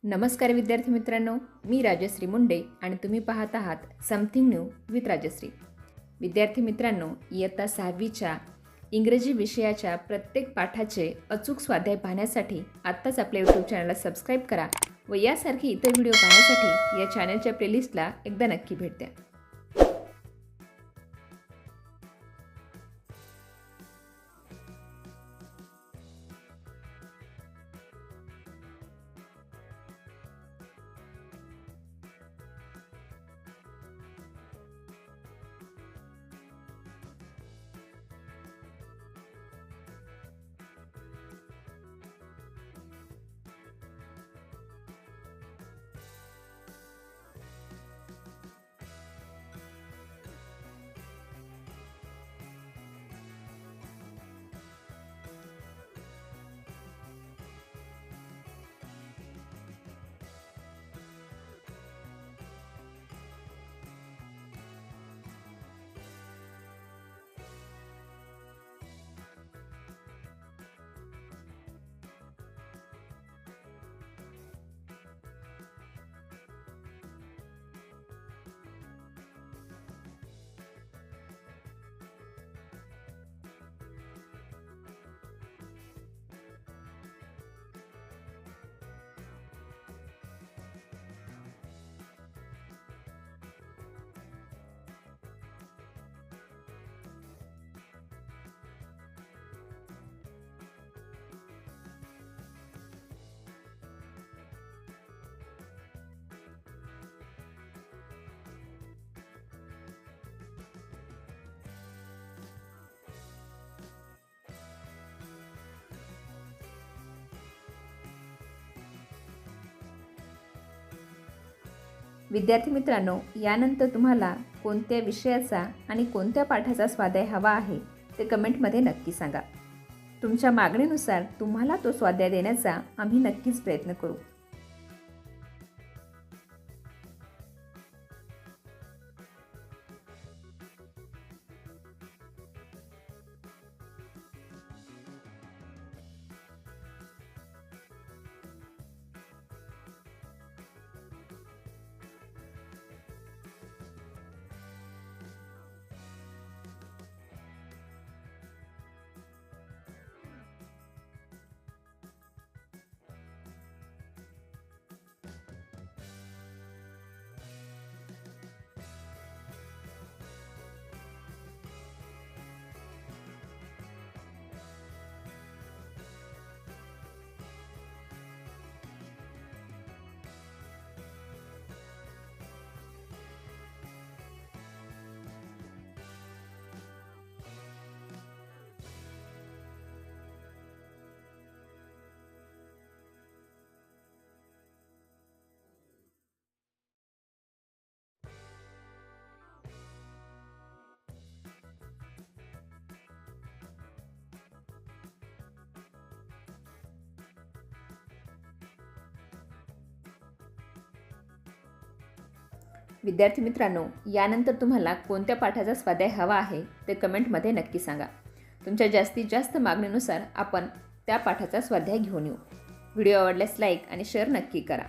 नमस्कार विद्यार्थी मित्रांनो, मी राजश्री मुंडे आणि तुम्ही पाहत आहात समथिंग न्यू विथ राजश्री. विद्यार्थी मित्रांनो, इयत्ता 6वीच्या इंग्रजी विषयाच्या प्रत्येक पाठाचे अचूक स्वाध्याय पाहण्यासाठी आत्ताच आपल्या यूट्यूब चॅनलला सबस्क्राईब करा व यासारखे इतर व्हिडिओ पाहण्यासाठी या चॅनलच्या प्लेलिस्टला एकदा नक्की भेट द्या. विद्यार्थी मित्रांनो, यानंतर तुम्हाला कोणत्या विषयाचा आणि कोणत्या पाठाचा स्वाध्याय हवा आहे ते कमेंटमध्ये नक्की सांगा. तुमच्या मागणीनुसार तुम्हाला तो स्वाध्याय देण्याचा आम्ही नक्कीच प्रयत्न करू. विद्यार्थी मित्रांनो, यानंतर तुम्हाला कोणत्या पाठाचा स्वाध्याय हवा आहे ते कमेंटमध्ये नक्की सांगा. तुमच्या जास्तीत जास्त मागणीनुसार आपण त्या पाठाचा स्वाध्याय घेऊन येऊ. व्हिडिओ आवडल्यास लाईक आणि शेअर नक्की करा.